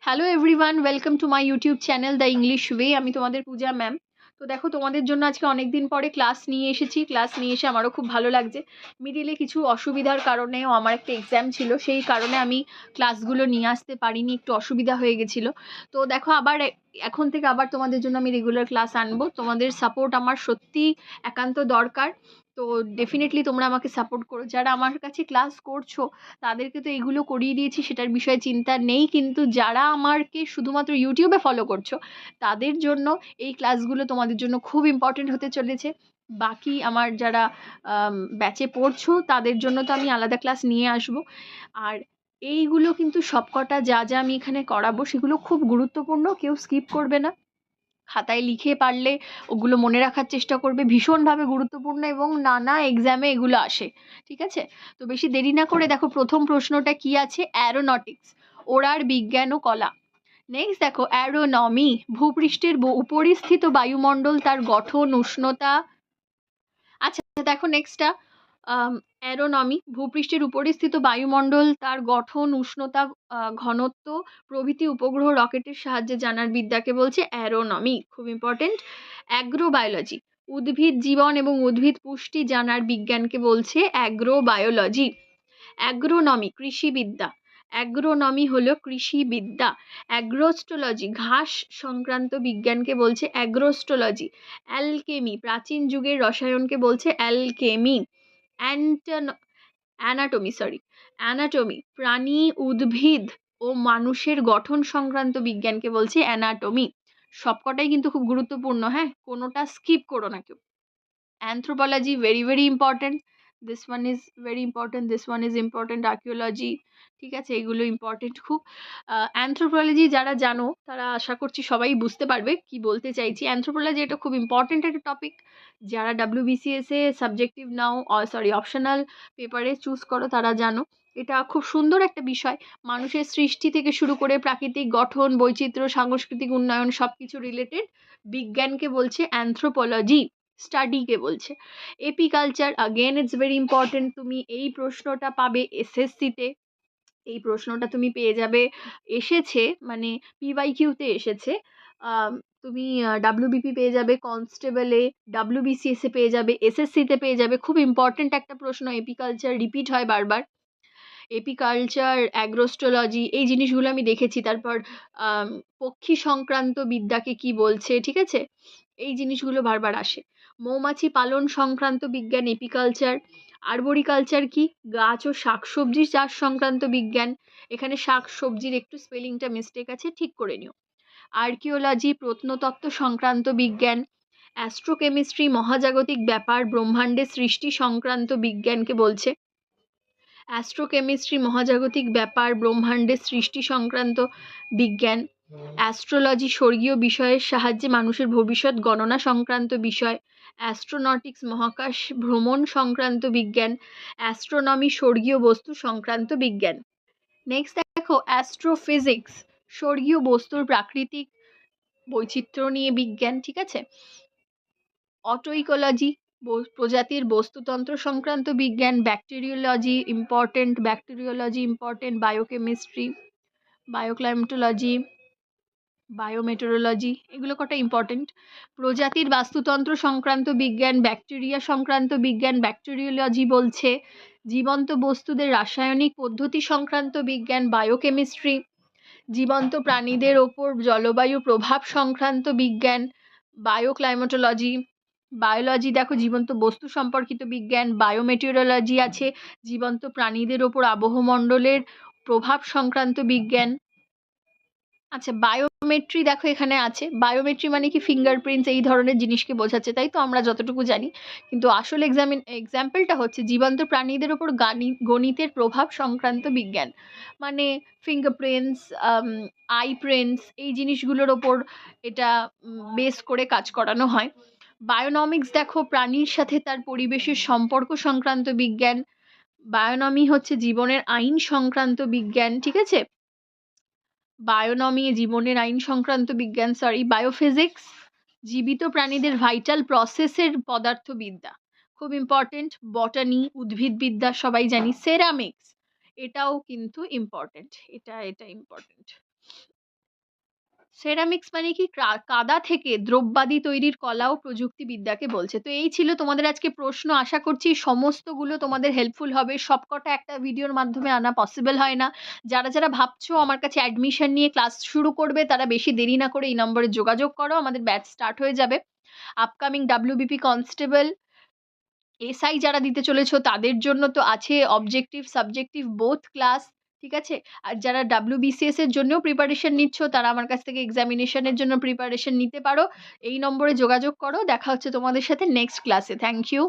Hello everyone, welcome to my YouTube channel the English way. আমি তোমাদের পূজা ma'am. তো দেখো, তোমাদের জন্য আজকে অনেক দিন পরে ক্লাস নিয়ে এসেছি। ক্লাস নিয়ে এসে আমারও খুব ভালো লাগছে। মিডিলে কিছু অসুবিধার কারণেও আমার একটা এক্সাম ছিল, সেই কারণে আমি ক্লাসগুলো নিয়ে আসতে পারিনি, একটু অসুবিধা হয়ে গেছিলো। তো দেখো, আবার এখন থেকে আবার তোমাদের জন্য আমি রেগুলার ক্লাস আনবো। তোমাদের সাপোর্ট আমার সত্যি একান্ত দরকার। তো ডেফিনেটলি তোমরা আমাকে সাপোর্ট করো। যারা আমার কাছে ক্লাস করছো তাদেরকে তো এগুলো করিয়ে দিয়েছি, সেটার বিষয়ে চিন্তা নেই, কিন্তু যারা আমাকে শুধুমাত্র ইউটিউবে ফলো করছো তাদের জন্য এই ক্লাসগুলো তোমাদের জন্য খুব ইম্পর্টেন্ট হতে চলেছে। বাকি আমার যারা ব্যাচে পড়ছো তাদের জন্য তো আমি আলাদা ক্লাস নিয়ে আসবো। আর এইগুলো কিন্তু সবকটা যা যা আমি এখানে করাবো সেগুলো খুব গুরুত্বপূর্ণ, কেউ স্কিপ করবে না। খাতায় লিখে পারলে ওগুলো মনে রাখার চেষ্টা করবে, ভীষণভাবে গুরুত্বপূর্ণ এবং নানা এক্সামে এগুলো আসে। ঠিক আছে, তো বেশি দেরি না করে দেখো প্রথম প্রশ্নটা কি আছে। অ্যারোনটিক্স, ওড়ার বিজ্ঞান ও কলা। নেক্সট দেখো অ্যারোনমি, ভূপৃষ্ঠের উপরিস্থিত বায়ুমণ্ডল, তার গঠন, উষ্ণতা। আচ্ছা দেখো নেক্সটটা, অ্যারোনমি, ভূপৃষ্ঠের উপরিস্থিত বায়ুমণ্ডল, তার গঠন, উষ্ণতা, ঘনত্ব প্রভৃতি উপগ্রহ রকেটের সাহায্যে জানার বিদ্যাকে বলছে অ্যারোনমি, খুব ইম্পর্টেন্ট। অ্যাগ্রোবায়োলজি, উদ্ভিদ জীবন এবং উদ্ভিদ পুষ্টি জানার বিজ্ঞানকে বলছে অ্যাগ্রোবায়োলজি। অ্যাগ্রোনমি, কৃষিবিদ্যা। অ্যাগ্রোনমি হলো কৃষিবিদ্যা। অ্যাগ্রোস্টোলজি, ঘাস সংক্রান্ত বিজ্ঞানকে বলছে অ্যাগ্রোস্টোলজি। অ্যালকেমি, প্রাচীন যুগের রসায়নকে বলছে অ্যালকেমি। অ্যান্টন অ্যানাটমি, প্রাণী, উদ্ভিদ ও মানুষের গঠন সংক্রান্ত বিজ্ঞানকে বলছে অ্যানাটমি। সবকটাই কিন্তু খুব গুরুত্বপূর্ণ, হ্যাঁ, কোনোটা স্কিপ করো না কেউ। Anthropology, very very important. This one is very important, this one is important. Archaeology, ঠিক আছে, এগুলো ইম্পর্টেন্ট খুব। অ্যানথ্রোপোলজি যারা জানো তারা আশা করছি সবাই বুঝতে পারবে কি বলতে চাইছি। অ্যানথ্রোপোলজি এটা খুব ইম্পর্টেন্ট একটা টপিক। যারা WBCS-এ সাবজেক্টিভ নাও, সরি অপশনাল পেপারে চুজ করো তারা জানো এটা খুব সুন্দর একটা বিষয়। মানুষের সৃষ্টি থেকে শুরু করে প্রাকৃতিক গঠন, বৈচিত্র্য, সাংস্কৃতিক উন্নয়ন সব কিছু রিলেটেড বিজ্ঞানকে বলছে অ্যানথ্রোপোলজি, স্টাডিকে বলছে। Apiculture, again it's very important. তুমি এই প্রশ্নটা পাবে SSC-তে, এই প্রশ্নটা তুমি পেয়ে যাবে, এসেছে মানে PYQ-তে এসেছে। তুমি WBP পেয়ে যাবে, কনস্টেবলে, WBCS-এ পেয়ে যাবে, SSC-তে পেয়ে যাবে। খুব ইম্পর্টেন্ট একটা প্রশ্ন, এপিকালচার রিপিট হয় বারবার। এপিকালচার, অ্যাগ্রোস্টোলজি, এই জিনিসগুলো আমি দেখেছি। তারপর পক্ষী সংক্রান্ত বিদ্যাকে কি বলছে, ঠিক আছে, এই জিনিসগুলো বারবার আসে। মৌমাছি পালন সংক্রান্ত বিজ্ঞান এপিকালচার। আরবোরিকালচার কি, গাছ ও শাকসবজি চাষ সংক্রান্ত বিজ্ঞান। এখানে শাকসবজির একটু স্পেলিংটা মিস্টেক আছে, ঠিক করে নিও। আর্কিওলজি, প্রত্নতত্ত্ব সংক্রান্ত বিজ্ঞান। অ্যাস্ট্রোকেমিস্ট্রি, মহাজাগতিক ব্যাপার, ব্রহ্মাণ্ডের সৃষ্টি সংক্রান্ত বিজ্ঞানকে বলছে অ্যাস্ট্রোকেমিস্ট্রি, মহাজাগতিক ব্যাপার, ব্রহ্মাণ্ডের সৃষ্টি সংক্রান্ত বিজ্ঞান। অ্যাস্ট্রোলজি, স্বর্গীয় বিষয়ের সাহায্যে মানুষের ভবিষ্যৎ গণনা সংক্রান্ত বিষয়। অ্যাস্ট্রোনটিক্স, মহাকাশ ভ্রমণ সংক্রান্ত বিজ্ঞান। অ্যাস্ট্রোনমি, স্বর্গীয় বস্তু সংক্রান্ত বিজ্ঞান। নেক্সট দেখো অ্যাস্ট্রোফিজিক্স, স্বর্গীয় বস্তুর প্রাকৃতিক বৈচিত্র্য নিয়ে বিজ্ঞান, ঠিক আছে। অটোইকোলজি, প্রজাতির বস্তুতন্ত্র সংক্রান্ত বিজ্ঞান। Bacteriology important, bacteriology important. Biochemistry, bioclimatology, biometeorology, এগুলো কটা ইম্পর্টেন্ট। প্রজাতির বাস্তুতন্ত্র সংক্রান্ত বিজ্ঞান, ব্যাকটেরিয়া সংক্রান্ত বিজ্ঞান। ব্যাকটেরিওলজি বলছে জীবন্ত বস্তুদের রাসায়নিক পদ্ধতি সংক্রান্ত বিজ্ঞান, বায়োকেমিস্ট্রি। জীবন্ত প্রাণীদের ওপর জলবায়ু প্রভাব সংক্রান্ত বিজ্ঞান, বায়োক্লাইমেটোলজি। বায়োলজি দেখো জীবন্ত বস্তু সম্পর্কিত বিজ্ঞান। বায়োমেটেরিওলজি আছে জীবন্ত প্রাণীদের ওপর আবহমণ্ডলের প্রভাব সংক্রান্ত বিজ্ঞান। আচ্ছা বায়োমেট্রি দেখো এখানে আছে, বায়োমেট্রি মানে কি, ফিঙ্গারপ্রিন্টস, এই ধরনের জিনিসকে বোঝাচ্ছে, তাই তো আমরা যতটুকু জানি। কিন্তু আসল এক্সাম্পলটা হচ্ছে জীবন্ত প্রাণীদের ওপর গণিতের প্রভাব সংক্রান্ত বিজ্ঞান। মানে ফিঙ্গারপ্রিন্টস, আই প্রিন্টস, এই জিনিসগুলোর ওপর এটা বেস করে কাজ করানো হয়। বায়োনমিক্স দেখো প্রাণীর সাথে তার পরিবেশের সম্পর্ক সংক্রান্ত বিজ্ঞান। বায়োনমি হচ্ছে জীবনের আইন সংক্রান্ত বিজ্ঞান, ঠিক আছে। বায়োনমি জীবনের আইন সংক্রান্ত বিজ্ঞান, সরি। বায়োফিজিক্স, জীবিত প্রাণীদের ভাইটাল প্রসেসের পদার্থবিদ্যা, খুব ইম্পর্টেন্ট। বটানি, উদ্ভিদবিদ্যা সবাই জানি। সেরামিক্স, এটাও কিন্তু ইম্পর্টেন্ট, এটা ইম্পর্টেন্ট। সেরামিক্স মানে কি কাদা থেকে দ্রব্যাদি তৈরির কলা ও প্রযুক্তিবিদ্যাকে বলছে। তো এই ছিল তোমাদের আজকে প্রশ্ন। আশা করছি সমস্তগুলো তোমাদের হেল্পফুল হবে। সবকটা একটা ভিডিওর মাধ্যমে আনা পসিবল হয় না। যারা ভাবছো আমার কাছে অ্যাডমিশন নিয়ে ক্লাস শুরু করবে তারা বেশি দেরি না করে এই নম্বরে যোগাযোগ করো। আমাদের ব্যাচ স্টার্ট হয়ে যাবে। আপকামিং WBP কনস্টেবল, এসআই যারা দিতে চলেছো তাদের জন্য তো আছে অবজেক্টিভ, সাবজেক্টিভ বোথ ক্লাস। ঠিক আছে? আর যারা WBCS এর জন্যও প্রিপারেশন নিচ্ছ তারা আমার কাছ থেকে এক্সামিনেশন এর জন্য প্রিপারেশন নিতে পারো। এই নম্বরে যোগাযোগ করো। দেখা হচ্ছে তোমাদের সাথে নেক্সট ক্লাসে। Thank you.